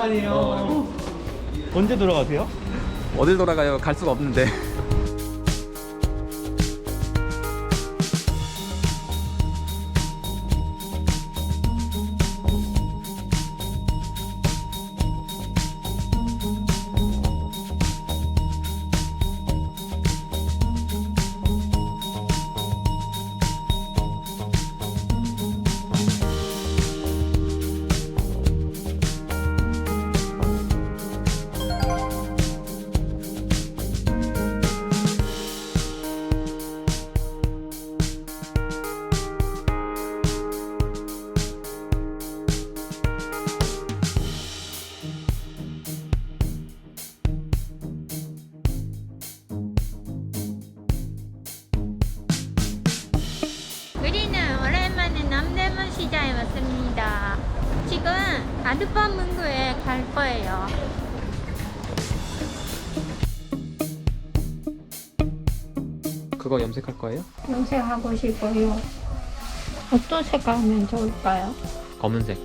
오랜만이에요. 언제 돌아가세요? 어딜 돌아가요? 갈 수가 없는데. 우리는 오랜만에 남대문 시장에 왔습니다. 지금 아드반 문구에 갈 거예요. 그거 염색할 거예요? 염색하고 싶어요. 어떤 색깔 하면 좋을까요? 검은색.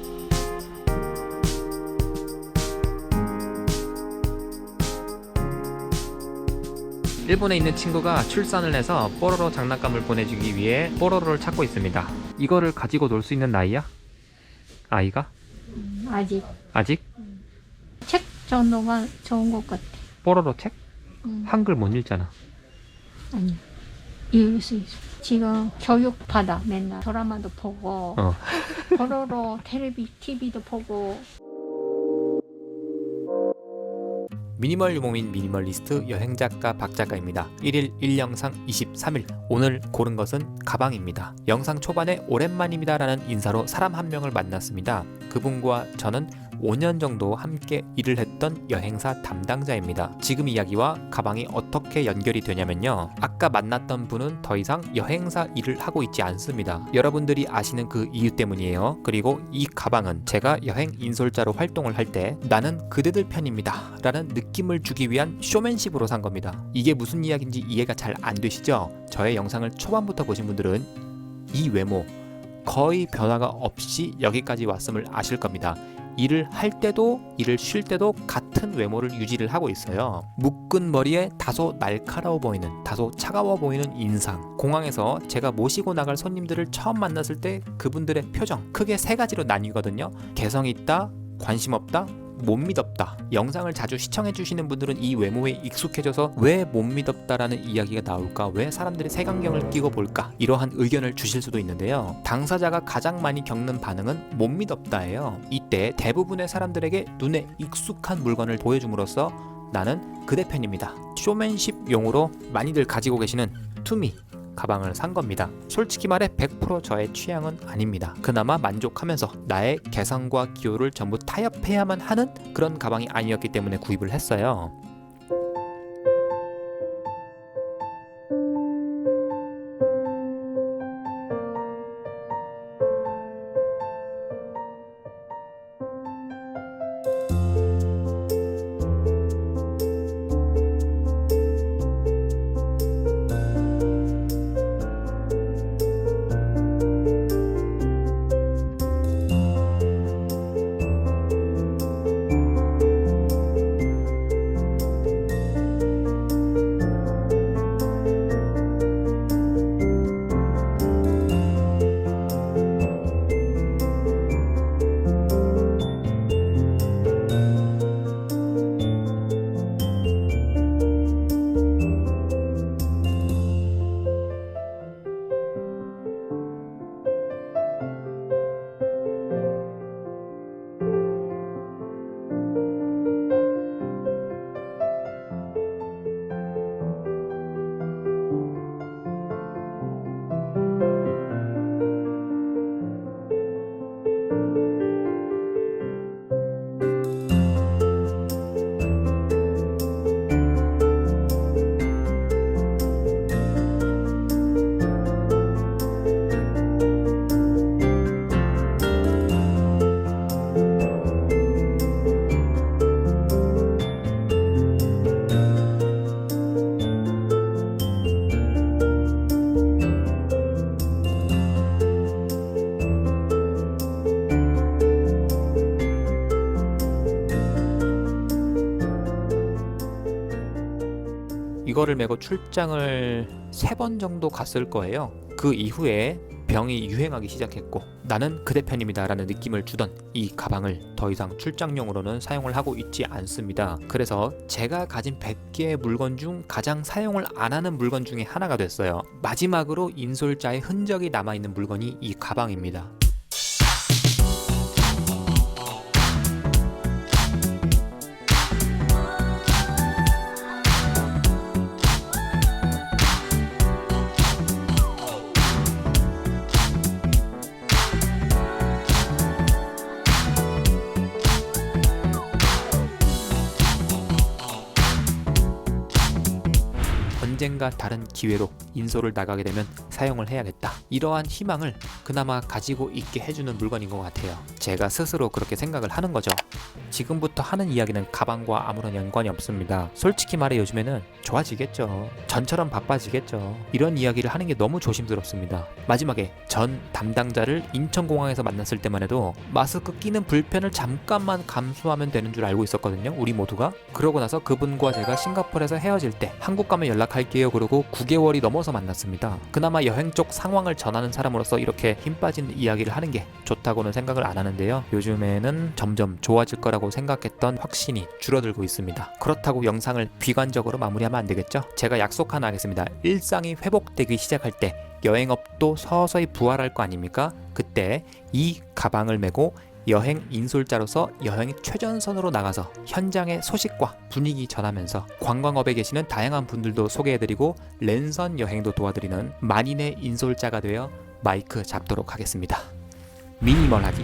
일본에 있는 친구가 출산을 해서 뽀로로 장난감을 보내주기 위해 뽀로로를 찾고 있습니다. 이거를 가지고 놀 수 있는 나이야? 아이가? 아직. 아직? 책 정도가 좋은 것 같아. 뽀로로 책? 한글 못 읽잖아. 아니, 읽을 수 있어. 지금 교육받아. 맨날 드라마도 보고, 보로로 TV도 보고. 미니멀 유목민 미니멀리스트 여행작가 박작가입니다. 1일 1영상 23일. 오늘 고른 것은 가방입니다. 영상 초반에 오랜만입니다 라는 인사로 사람 한 명을 만났습니다. 그분과 저는 5년 정도 함께 일을 했던 여행사 담당자입니다. 지금 이야기와 가방이 어떻게 연결이 되냐면요, 아까 만났던 분은 더 이상 여행사 일을 하고 있지 않습니다. 여러분들이 아시는 그 이유 때문이에요. 그리고 이 가방은 제가 여행 인솔자로 활동을 할 때 나는 그대들 편입니다 라는 느낌을 주기 위한 쇼맨십으로 산 겁니다. 이게 무슨 이야기인지 이해가 잘 안 되시죠? 저의 영상을 초반부터 보신 분들은 이 외모 거의 변화가 없이 여기까지 왔음을 아실 겁니다. 일을 할 때도 일을 쉴 때도 같은 외모를 유지를 하고 있어요. 묶은 머리에 다소 날카로워 보이는, 다소 차가워 보이는 인상. 공항에서 제가 모시고 나갈 손님들을 처음 만났을 때 그분들의 표정 크게 세 가지로 나뉘거든요. 개성 있다, 관심 없다, 못 믿었다. 영상을 자주 시청해 주시는 분들은 이 외모에 익숙해져서 왜 못 믿었다라는 이야기가 나올까, 왜 사람들이 색안경을 끼고 볼까, 이러한 의견을 주실 수도 있는데요. 당사자가 가장 많이 겪는 반응은 못 믿었다예요. 이때 대부분의 사람들에게 눈에 익숙한 물건을 보여줌으로써 나는 그대 편입니다, 쇼맨십 용으로 많이들 가지고 계시는 투미 가방을 산 겁니다. 솔직히 말해 100% 저의 취향은 아닙니다. 그나마 만족하면서 나의 개성과 기호를 전부 타협해야만 하는 그런 가방이 아니었기 때문에 구입을 했어요. 이거를 메고 출장을 3번 정도 갔을 거예요. 그 이후에 병이 유행하기 시작했고 나는 그대 편입니다 라는 느낌을 주던 이 가방을 더 이상 출장용으로는 사용을 하고 있지 않습니다. 그래서 제가 가진 100개의 물건 중 가장 사용을 안 하는 물건 중에 하나가 됐어요. 마지막으로 인솔자의 흔적이 남아있는 물건이 이 가방입니다. 언젠가 다른 기회로 인솔을 나가게 되면 사용을 해야겠다. 이러한 희망을 그나마 가지고 있게 해주는 물건인 것 같아요. 제가 스스로 그렇게 생각을 하는 거죠. 지금부터 하는 이야기는 가방과 아무런 연관이 없습니다. 솔직히 말해 요즘에는 좋아지겠죠. 전처럼 바빠지겠죠. 이런 이야기를 하는 게 너무 조심스럽습니다. 마지막에 전 담당자를 인천공항에서 만났을 때만 해도 마스크 끼는 불편을 잠깐만 감수하면 되는 줄 알고 있었거든요. 우리 모두가. 그러고 나서 그분과 제가 싱가포르에서 헤어질 때 한국 가면 연락할게요 그러고 9개월이 넘어서 만났습니다. 그나마 여행 쪽 상황을 전하는 사람으로서 이렇게 힘 빠진 이야기를 하는 게 좋다고는 생각을 안 하는데요. 요즘에는 점점 좋아질 거라고 생각했던 확신이 줄어들고 있습니다. 그렇다고 영상을 비관적으로 마무리하면 안 되겠죠? 제가 약속 하나 하겠습니다. 일상이 회복되기 시작할 때 여행업도 서서히 부활할 거 아닙니까? 그때 이 가방을 메고 여행 인솔자로서 여행 최전선으로 나가서 현장의 소식과 분위기 전하면서 관광업에 계시는 다양한 분들도 소개해드리고 랜선 여행도 도와드리는 만인의 인솔자가 되어 마이크 잡도록 하겠습니다. 미니멀하기